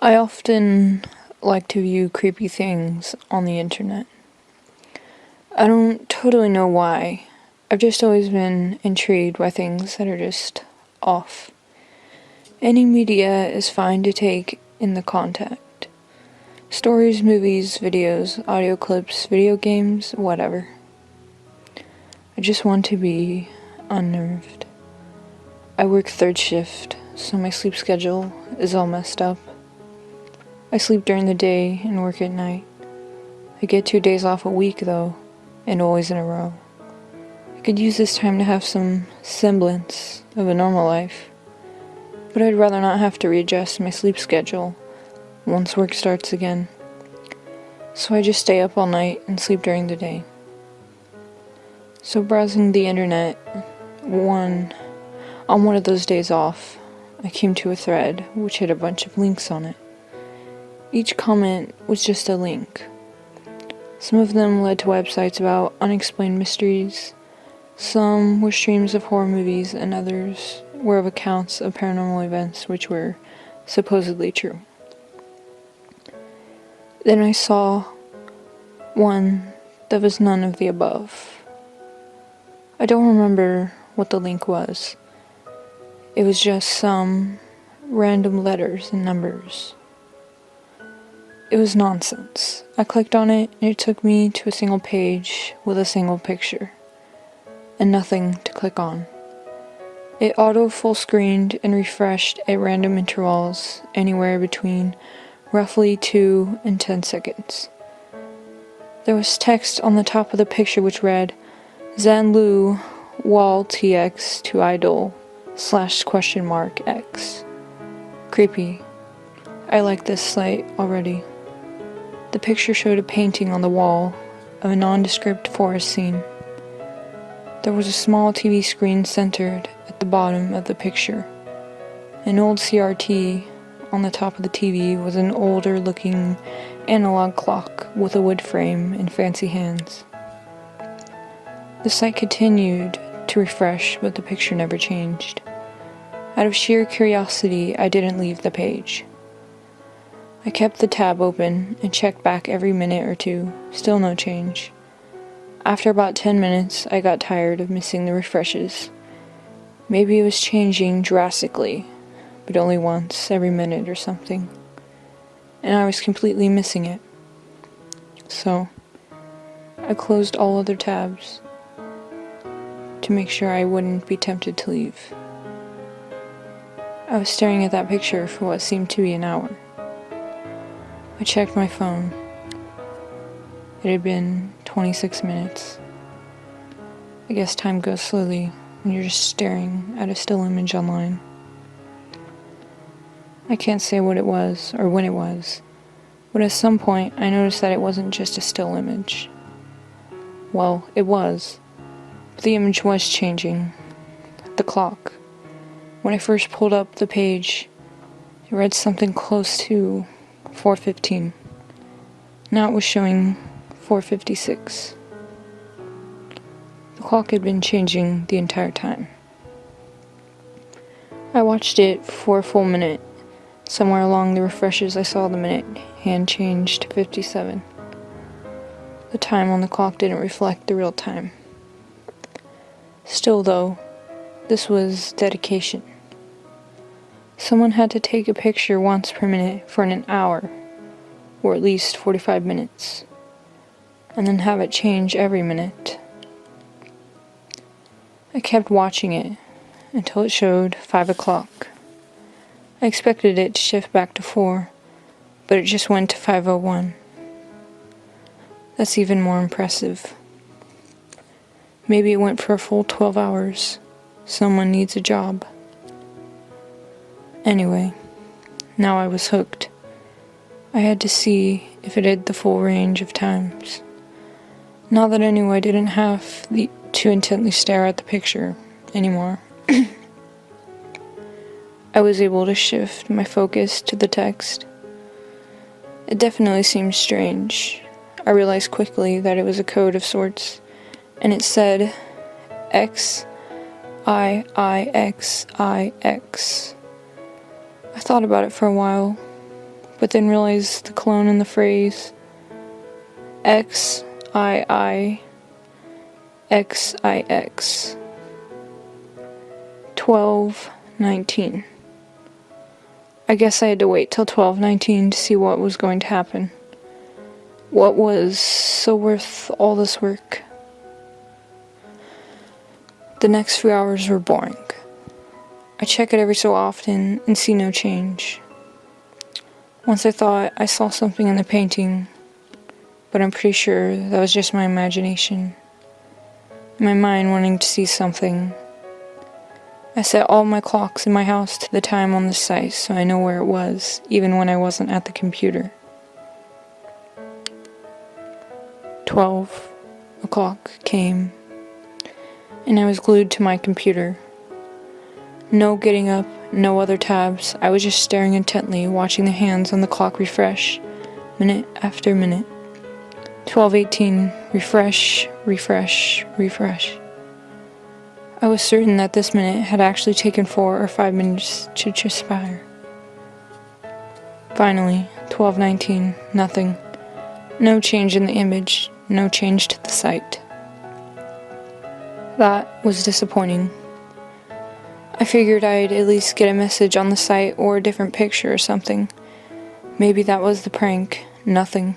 I often like to view creepy things on the internet. I don't totally know why. I've just always been intrigued by things that are just off. Any media is fine to take in the contact. Stories, movies, videos, audio clips, video games, whatever. I just want to be unnerved. I work third shift, so my sleep schedule is all messed up. I sleep during the day and work at night. I get 2 days off a week though, and always in a row. I could use this time to have some semblance of a normal life, but I'd rather not have to readjust my sleep schedule once work starts again. So I just stay up all night and sleep during the day. So browsing the internet, on one of those days off, I came to a thread which had a bunch of links on it. Each comment was just a link. Some of them led to websites about unexplained mysteries, some were streams of horror movies, and others were of accounts of paranormal events which were supposedly true. Then I saw one that was none of the above. I don't remember what the link was. It was just some random letters and numbers. It was nonsense. I clicked on it and it took me to a single page with a single picture and nothing to click on. It auto full screened and refreshed at random intervals, anywhere between roughly 2 and 10 seconds. There was text on the top of the picture which read, Zanlu wall tx to idol / x. Creepy. I like this site already. The picture showed a painting on the wall of a nondescript forest scene. There was a small TV screen centered at the bottom of the picture. An old CRT on the top of the TV was an older looking analog clock with a wood frame and fancy hands. The site continued to refresh, but the picture never changed. Out of sheer curiosity, I didn't leave the page. I kept the tab open and checked back every minute or two, still no change. After about 10 minutes, I got tired of missing the refreshes. Maybe it was changing drastically, but only once every minute or something. And I was completely missing it. So, I closed all other tabs to make sure I wouldn't be tempted to leave. I was staring at that picture for what seemed to be an hour. I checked my phone. It had been 26 minutes. I guess time goes slowly when you're just staring at a still image online. I can't say what it was or when it was, but at some point I noticed that it wasn't just a still image. Well, it was, but the image was changing. The clock. When I first pulled up the page, it read something close to 4:15. Now it was showing 4:56. The clock had been changing the entire time. I watched it for a full minute. Somewhere along the refreshes I saw the minute hand change to 57. The time on the clock didn't reflect the real time. Still though, this was dedication. Someone had to take a picture once per minute for an hour, or at least 45 minutes, and then have it change every minute. I kept watching it until it showed 5 o'clock. I expected it to shift back to 4, but it just went to 5:01. That's even more impressive. Maybe it went for a full 12 hours. Someone needs a job. Anyway, now I was hooked. I had to see if it had the full range of times. Now that I knew I didn't have to intently stare at the picture anymore, I was able to shift my focus to the text. It definitely seemed strange. I realized quickly that it was a code of sorts, and it said XIIXIX. I thought about it for a while, but then realized the cologne in the phrase XII XIX 12:19. I guess I had to wait till 12:19 to see what was going to happen. What was so worth all this work? The next few hours were boring. I check it every so often and see no change. Once I thought I saw something in the painting, but I'm pretty sure that was just my imagination. My mind wanting to see something. I set all my clocks in my house to the time on the site so I know where it was, even when I wasn't at the computer. 12 o'clock came, and I was glued to my computer. No getting up, no other tabs. I was just staring intently, watching the hands on the clock refresh, minute after minute. 12:18, refresh, refresh, refresh. I was certain that this minute had actually taken 4 or 5 minutes to transpire. Finally, 12:19, nothing. No change in the image, no change to the site. That was disappointing. I figured I'd at least get a message on the site or a different picture or something. Maybe that was the prank. Nothing.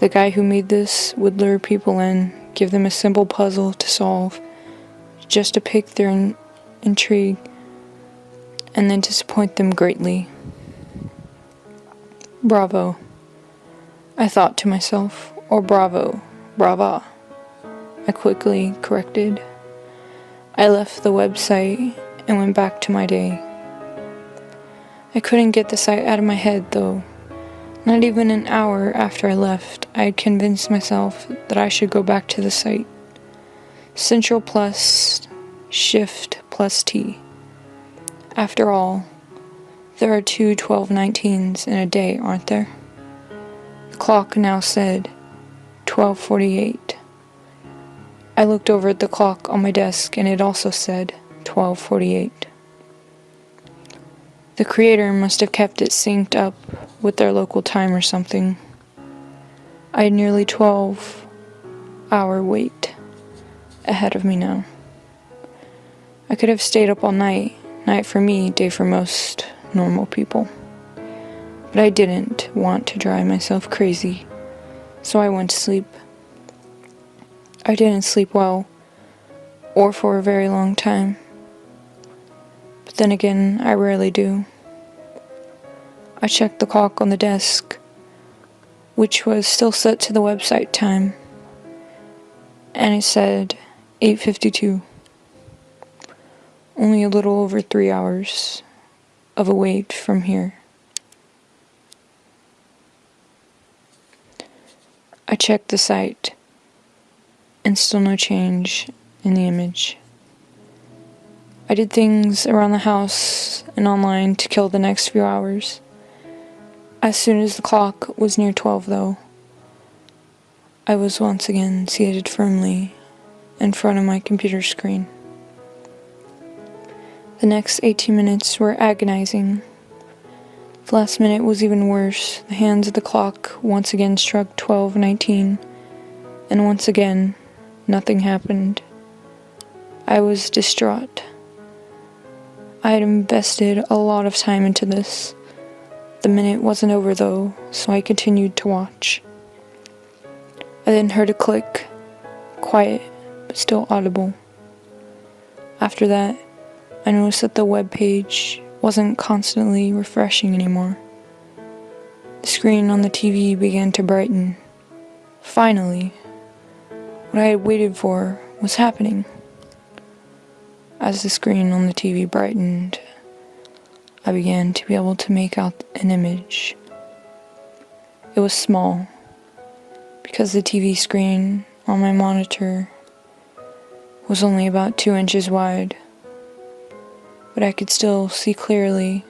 The guy who made this would lure people in, give them a simple puzzle to solve, just to pique their intrigue, and then disappoint them greatly. Bravo, I thought to myself, or bravo, brava. I quickly corrected. I left the website and went back to my day. I couldn't get the site out of my head though. Not even an hour after I left, I had convinced myself that I should go back to the site. Central plus Shift plus T. After all, there are 2 12:19s in a day, aren't there? The clock now said 12:48. I looked over at the clock on my desk and it also said 12:48. The creator must have kept it synced up with their local time or something. I had nearly 12-hour wait ahead of me now. I could have stayed up all night, night for me, day for most normal people. But I didn't want to drive myself crazy, so I went to sleep. I didn't sleep well, or for a very long time. But then again, I rarely do. I checked the clock on the desk, which was still set to the website time, and it said 8:52. Only a little over 3 hours of a wait from here. I checked the site, and still no change in the image. I did things around the house and online to kill the next few hours. As soon as the clock was near 12 though, I was once again seated firmly in front of my computer screen. The next 18 minutes were agonizing. The last minute was even worse. The hands of the clock once again struck 12:19, and once again, nothing happened. I was distraught. I had invested a lot of time into this. The minute wasn't over though, so I continued to watch. I then heard a click, quiet but still audible. After that, I noticed that the web page wasn't constantly refreshing anymore. The screen on the TV began to brighten. Finally, what I had waited for was happening. As the screen on the TV brightened, I began to be able to make out an image. It was small, because the TV screen on my monitor was only about 2 inches wide, but I could still see clearly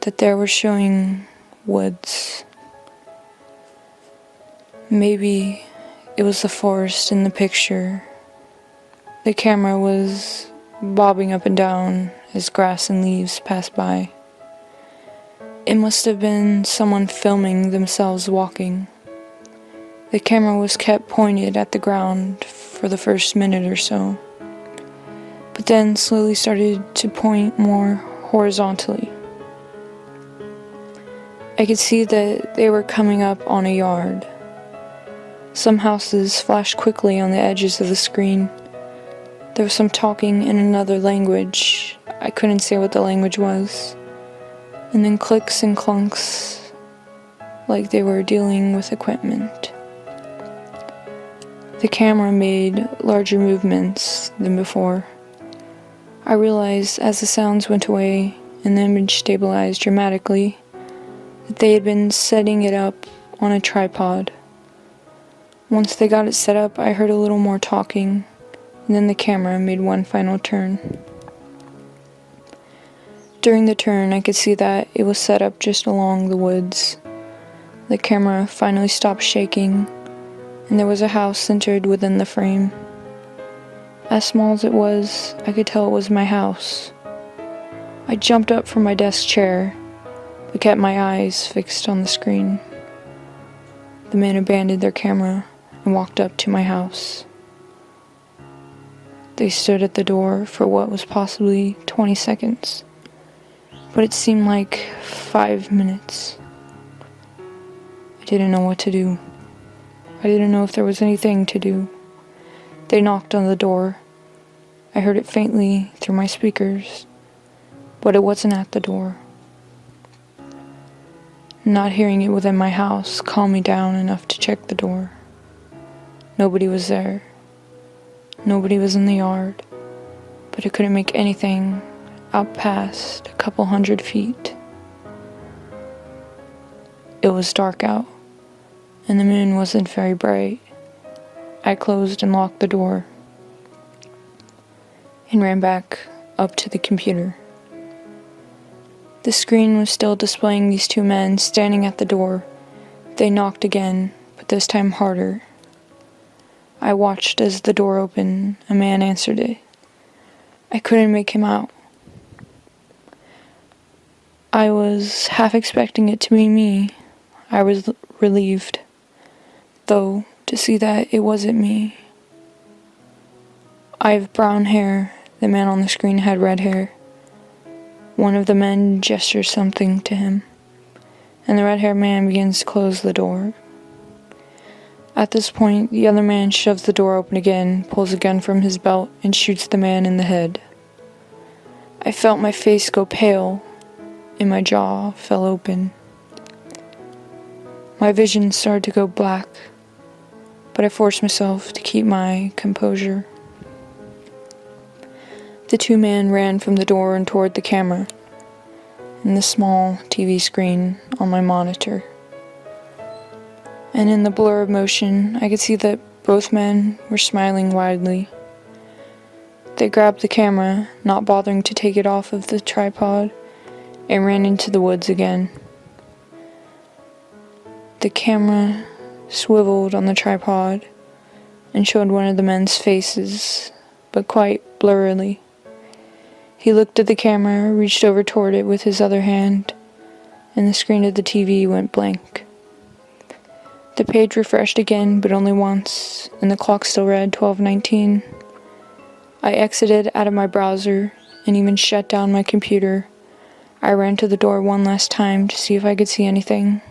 that there were showing woods. Maybe it was the forest in the picture. The camera was bobbing up and down as grass and leaves passed by. It must have been someone filming themselves walking. The camera was kept pointed at the ground for the first minute or so, but then slowly started to point more horizontally. I could see that they were coming up on a yard. Some houses flashed quickly on the edges of the screen. There was some talking in another language. I couldn't say what the language was. And then clicks and clunks, like they were dealing with equipment. The camera made larger movements than before. I realized as the sounds went away and the image stabilized dramatically that they had been setting it up on a tripod. Once they got it set up, I heard a little more talking, and then the camera made one final turn. During the turn, I could see that it was set up just along the woods. The camera finally stopped shaking, and there was a house centered within the frame. As small as it was, I could tell it was my house. I jumped up from my desk chair, but kept my eyes fixed on the screen. The men abandoned their camera and walked up to my house. They stood at the door for what was possibly 20 seconds, but it seemed like 5 minutes. I didn't know what to do. I didn't know if there was anything to do. They knocked on the door. I heard it faintly through my speakers, but it wasn't at the door. Not hearing it within my house calmed me down enough to check the door. Nobody was there. Nobody was in the yard, but I couldn't make anything out past a couple 100 feet. It was dark out, and the moon wasn't very bright. I closed and locked the door and ran back up to the computer. The screen was still displaying these two men standing at the door. They knocked again, but this time harder. I watched as the door opened. A man answered it. I couldn't make him out. I was half expecting it to be me. I was relieved, though, to see that it wasn't me. I have brown hair. The man on the screen had red hair. One of the men gestures something to him, and the red-haired man begins to close the door. At this point, the other man shoves the door open again, pulls a gun from his belt, and shoots the man in the head. I felt my face go pale, and my jaw fell open. My vision started to go black, but I forced myself to keep my composure. The two men ran from the door and toward the camera and the small TV screen on my monitor. And in the blur of motion, I could see that both men were smiling widely. They grabbed the camera, not bothering to take it off of the tripod, and ran into the woods again. The camera swiveled on the tripod and showed one of the men's faces, but quite blurrily. He looked at the camera, reached over toward it with his other hand, and the screen of the TV went blank. The page refreshed again, but only once, and the clock still read 12:19. I exited out of my browser and even shut down my computer. I ran to the door one last time to see if I could see anything.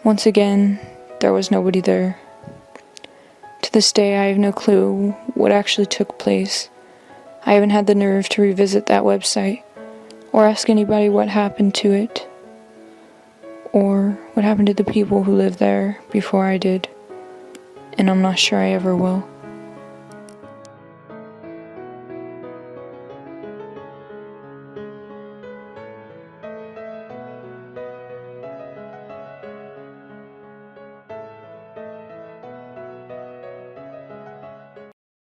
Once again, there was nobody there. To this day, I have no clue what actually took place. I haven't had the nerve to revisit that website, or ask anybody what happened to it, or what happened to the people who lived there before I did, and I'm not sure I ever will.